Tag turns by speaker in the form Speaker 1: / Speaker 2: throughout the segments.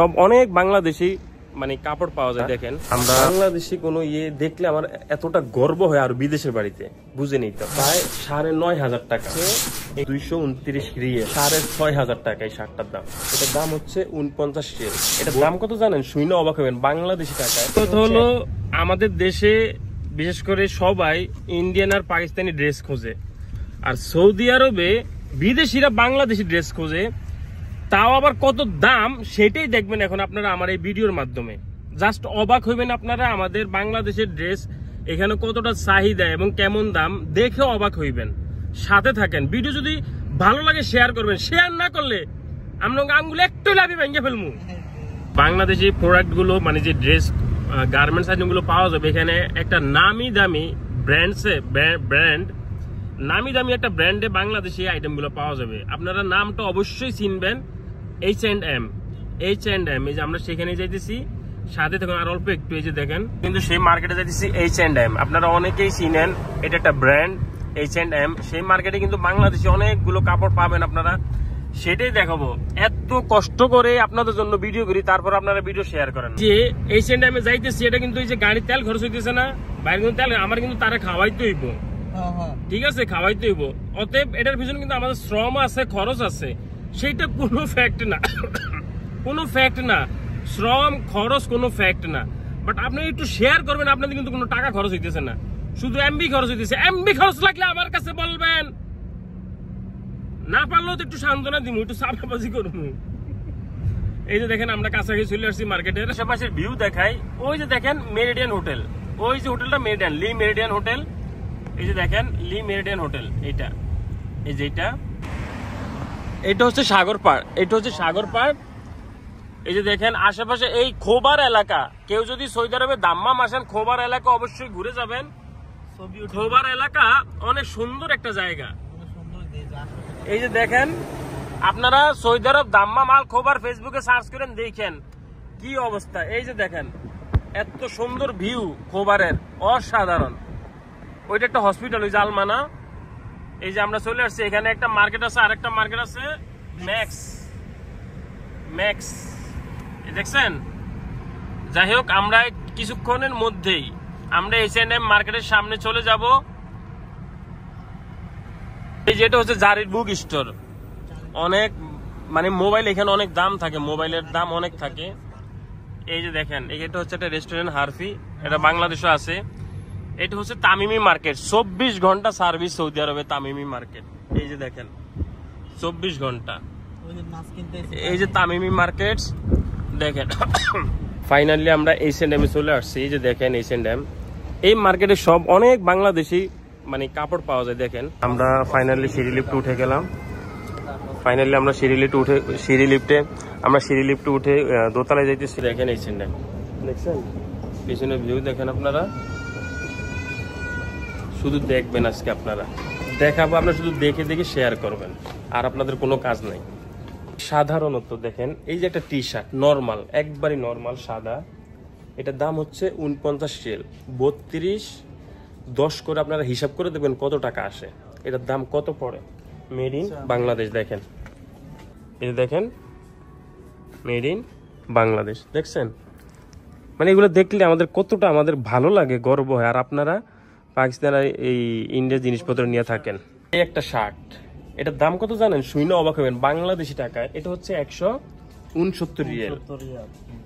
Speaker 1: সব অনেক বাংলাদেশি মানে কাপড় পাওয়া যায়। দেখেন আমরা বাংলাদেশি কোনো ইয়ে দেখলে আমার এতটা গর্ব হয় আর বিদেশের বাড়িতে বুঝে নিই তো প্রায় 9,500 টাকা 229 রিয়াল 6,500 টাকা এই শার্টটার দাম। এটার দাম হচ্ছে 49 রিয়াল। এটার দাম কত জানেন? শুনে অবাক হবেন বাংলাদেশি টাকায়। তো হলো আমাদের দেশে বিশেষ করে সবাই ইন্ডিয়ান আর পাকিস্তানি ড্রেস খোঁজে, আর সৌদি আরবে বিদেশিরা বাংলাদেশি ড্রেস খোঁজে, তাও আবার কত দাম সেটাই দেখবেন এখন আপনারা আমার এই ভিডিওর মাধ্যমে। জাস্ট অবাক হইবেন আপনারা আমাদের বাংলাদেশের ড্রেস এখানে কতটা চাহিদা এবং কেমন দাম দেখে অবাক হইবেন। সাথে থাকেন, ভিডিও যদি ভালো লাগে শেয়ার করবেন, শেয়ার না করলে আমরা আঙ্গুলে একটু লাভি ভেঙে ফেলবো। বাংলাদেশি প্রোডাক্ট গুলো মানে যে ড্রেস গার্মেন্টস আইটেম গুলো পাওয়া যাবে এখানে একটা নামি দামি নামি দামি একটা ব্র্যান্ডে বাংলাদেশি আইটেম গুলো পাওয়া যাবে। আপনারা নামটা অবশ্যই চিনবেন, H&M। এই যে আমরা সেখানে যাইতেছি, সাথে থাকুন আর অল্প একটু। এই যে দেখেন কিন্তু সেই মার্কেটে যাইতেছি H&M, আপনারা অনেকেই চিনেন, এটা একটা ব্র্যান্ড H&M। সেই মার্কেটে কিন্তু বাংলাদেশি অনেকগুলো কাপড় পাবেন আপনারা, সেটাই দেখাবো। এত কষ্ট করে আপনাদের জন্য ভিডিও করি, তারপর আপনারা ভিডিও শেয়ার করেন। যে H&M এ যাইতেছি, এটা কিন্তু এই যে গাড়ির তেল খরচ হইতেছে না, বাইরে কিন্তু তেল আমার কিন্তু তারা খাওয়াইতে হইব, ঠিক আছে, খাওয়াইতে হইব। অতএব এটার পিছনে কিন্তু আমাদের শ্রম আছে, খরচ আছে, সেইটা কোনো ফ্যাক্ট না, কোনো ফ্যাক্ট না, শ্রম খরচ কোনো ফ্যাক্ট না। বাট আপনি একটু শেয়ার করবেন, আপনাদের কিন্তু কোনো টাকা খরচ হইতেছে না, শুধু এমবি খরচ হইতেছে। এমবি খরচ লাগলে আমার কাছে বলবেন, না পারলেও তো একটু সান্ত্বনা দিব, একটু সাবাবাজি করবো। এই যে দেখেন আমরা কাছাকাছি চলে আসছি মার্কেটের। আশেপাশের ভিউ দেখাই। ওই যে দেখেন মেরিডিয়ান হোটেল, ওই যে হোটেলটা মেরিডিয়ান, লি মেরিডিয়ান হোটেল। এই যে দেখেন লি মেরিডিয়ান হোটেল, এইটা, এই যে এটা হচ্ছে সাগর পাড়, এটা হচ্ছে সাগর পাড়। এই যে দেখেন আশেপাশে এই খোবার এলাকা, কেউ যদি সৌদি আরবে দাম্মাম আসেন, খোবার এলাকা অবশ্যই ঘুরে যাবেন। খোবার এলাকা অনেক সুন্দর একটা জায়গা। এই যে দেখেন আপনারা সৌদি আরব দাম্মাম আল খোবার ফেসবুকে সার্চ করেন, দেখেন কি অবস্থা। এই যে দেখেন এত সুন্দর ভিউ খোবারের, অসাধারণ। ওইটা একটা হসপিটাল, ওই যে আলমানা। এই যে আমরা চলে আসছি, এখানে একটা মার্কেট আছে, আরেকটা মার্কেট আছে ম্যাক্স, দেখছেন। যাই হোক আমরা কিছুক্ষণের মধ্যেই আমরা H&M মার্কেটের সামনে চলে যাব। এই যেটা হচ্ছে জারির বুক স্টোর। অনেক মানে মোবাইল এখানে অনেক দাম থাকে, মোবাইলের দাম অনেক থাকে। এই যে দেখেন এটা হচ্ছে একটা রেস্টুরেন্ট হারফি, এটা বাংলাদেশে আছে। এটা হচ্ছে তামিমি মার্কেট, 24 ঘন্টা সার্ভিস সৌদি আরবে তামিমি মার্কেট। এই যে দেখেন 24 ঘন্টা। এই যে তামিমি মার্কেট দেখেন। ফাইনালি আমরা H&M এ চলে আসছি। এই যে দেখেন H&M, এই মার্কেটে সব অনেক বাংলাদেশি মানে কাপড় পাওয়া যায়। দেখেন আমরা ফাইনালি সিঁড়ি লিফটে উঠে গেলাম। ফাইনালি আমরা সিঁড়ি লিফটে উঠে দোতলায় যাইতেছি। দেখেন H&M, দেখছেন পিছনে ভিউ দেখেন আপনারা, শুধু দেখবেন। আজকে আপনারা দেখাবো, আপনারা শুধু দেখে দেখে শেয়ার করবেন, আর আপনাদের কোনো কাজ নাই। সাধারণত দেখেন এই যে একটা টি শার্ট নর্মাল, একবারই নর্মাল সাদা, এটার দাম হচ্ছে 49 রিয়াল, 32.10 করে আপনারা হিসাব করে দেখবেন কত টাকা আসে, এটার দাম কত পড়ে। মেড ইন বাংলাদেশ, দেখেন এই যে দেখেন মেড ইন বাংলাদেশ, দেখছেন। মানে এগুলো দেখলে আমাদের কতটা আমাদের ভালো লাগে, গর্ব হয়। আর আপনারা পাকিস্তান আর এই ইন্ডিয়ার জিনিসপত্র নিয়ে থাকেন। এই একটা শার্ট, এটার দাম কত জানেন? শুনে অবাক হবেন বাংলাদেশি টাকায়। এটা হচ্ছে 169 রিয়াল,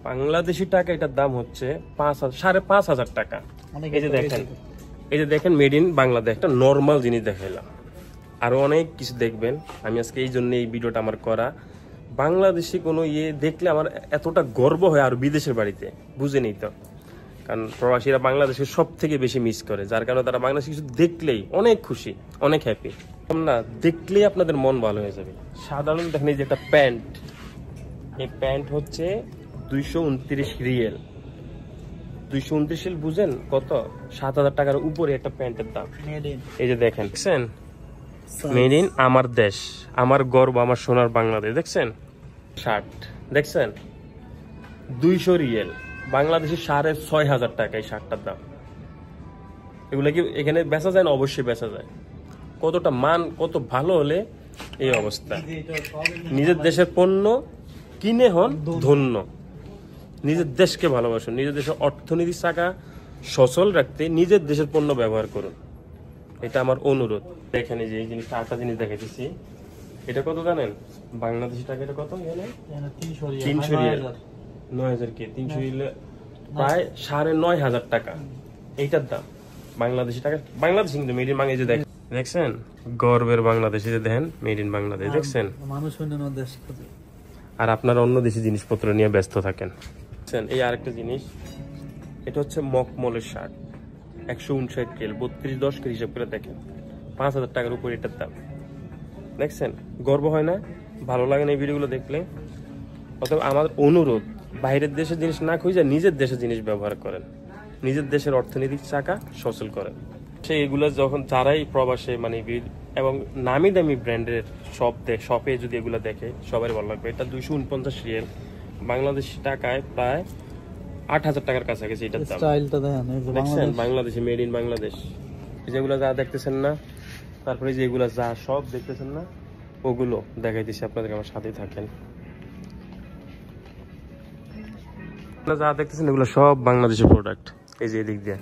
Speaker 1: বাংলাদেশি টাকা এটার দাম হচ্ছে 5,500 টাকা। এই যে দেখেন মেড ইন বাংলাদেশ, একটা নর্মাল জিনিস দেখাইলাম, আরো অনেক কিছু দেখবেন। আমি আজকে এই জন্য এই ভিডিওটা আমার করা। বাংলাদেশি কোনো ইয়ে দেখলে আমার এতটা গর্ব হয় আর বিদেশের বাড়িতে বুঝে নিই তো, কারণ প্রবাসীরা বাংলাদেশের সব থেকে বেশি মিস করে, যার কারণে তারা বাংলাদেশে কিছু দেখলেই অনেক খুশি, অনেক হ্যাপি। না দেখলেই আপনাদের মন ভালো হয়ে যাবে। সাধারণ দেখেন এই যে একটা প্যান্ট, এই প্যান্ট হচ্ছে 229 রিয়াল। 229 রিয়াল বুঝেন কত? 7,000 টাকার উপরে একটা প্যান্টের দাম। এই যে দেখেন, দেখছেন মেড ইন আমার দেশ, আমার গর্ব, আমার সোনার বাংলাদেশ। দেখছেন শার্ট, দেখছেন 200 রিয়াল, বাংলাদেশি 6,500 টাকা এই শার্টটার দাম। এগুলা কি এখানে বেচা যায় না? অবশ্যই বেচা যায়। কতটা মান কত ভালো হলে এই অবস্থা। নিজের দেশের পণ্য কিনে হন ধন্য। নিজের দেশকে ভালোবাসুন, নিজের দেশের অর্থনীতির চাকা সচল রাখতে নিজের দেশের পণ্য ব্যবহার করুন, এটা আমার অনুরোধ। এখানে যে এই জিনিসটা আরেকটা জিনিস দেখাইতেছি, এটা কত জানেন বাংলাদেশি টাকা? এটা কত? 300 রিয়াল। 9000 কে 300 রিয়াল প্রায় 9500 টাকা এইটার দাম বাংলাদেশি টাকা। বাংলাদেশ কিন্তু মেড ইন বাংলাদেশ দেখছেন, গর্বের বাংলাদেশি যে দেখেন মেড ইন বাংলাদেশ দেখছেন।
Speaker 2: মানুষ অন্যান্য দেশ
Speaker 1: আর আপনারা অন্য দেশি জিনিসপত্র নিয়ে ব্যস্ত থাকেন। এই আরেকটা জিনিস, এটা হচ্ছে মকমলের শার্ট, 159 রিয়াল, 32-10 করে হিসাব করে দেখেন, 5000 টাকার উপর এটার দাম। দেখছেন, গর্ব হয় না? ভালো লাগে না এই ভিডিওগুলো দেখলে? অথবা আমার অনুরোধ, বাইরের দেশের জিনিস না খুঁজে নিজের দেশের জিনিস ব্যবহার করেন, নিজের দেশের অর্থনৈতিক চাকা সচল করেন। এগুলো যখন যারাই প্রবাসে মানে এবং নামি দামি ব্র্যান্ডের শপে যদি এগুলো দেখে সবাই ভালো লাগবে। এটা 249 রিয়াল, বাংলাদেশি টাকায় প্রায় 8000 টাকার কাছাকাছি এটার দাম। দেখছেন, বাংলাদেশি, মেড ইন বাংলাদেশ। যেগুলো যা দেখতেছেন না, তারপরে যেগুলো যা সব দেখতেছেন না, ওগুলো দেখাইতেছি আপনাদের, আমার সাথেই থাকেন। যা দেখতেছেন এগুলো সব বাংলাদেশি প্রোডাক্ট। এই যে এদিক দিয়ে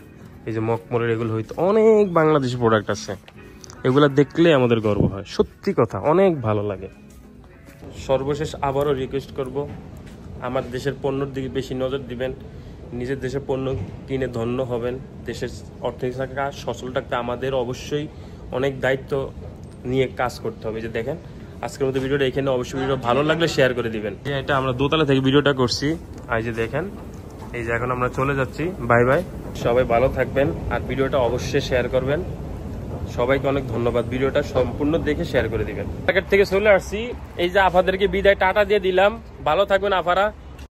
Speaker 1: এই যে মকমলের এগুলো হইতে অনেক বাংলাদেশি প্রোডাক্ট আছে, এগুলা দেখলে আমাদের গর্ব হয়, সত্যি কথা, অনেক ভালো লাগে। সর্বশেষ আবারও রিকোয়েস্ট করব, আমার দেশের পণ্যের দিকে বেশি নজর দিবেন, নিজের দেশের পণ্য কিনে ধন্য হবেন। দেশের অর্থনৈতিক চাকা সচল রাখতে আমাদের অবশ্যই অনেক দায়িত্ব নিয়ে কাজ করতে হবে। যে দেখেন আজকের মতো ভিডিওটা এখানে, অবশ্যই ভিডিও ভালো লাগলে শেয়ার করে দিবেন। এটা আমরা দোতলা থেকে ভিডিওটা করছি, আর যে দেখেন এই যে এখন আমরা চলে যাচ্ছি। বাই বাই, সবাই ভালো থাকবেন, আর ভিডিওটা অবশ্যই শেয়ার করবেন। সবাইকে অনেক ধন্যবাদ, ভিডিওটা সম্পূর্ণ দেখে শেয়ার করে দিবেন। মার্কেট থেকে চলে আসছি, এই যে আপাদেরকে বিদায় টাটা দিয়ে দিলাম। ভালো থাকবেন আপারা।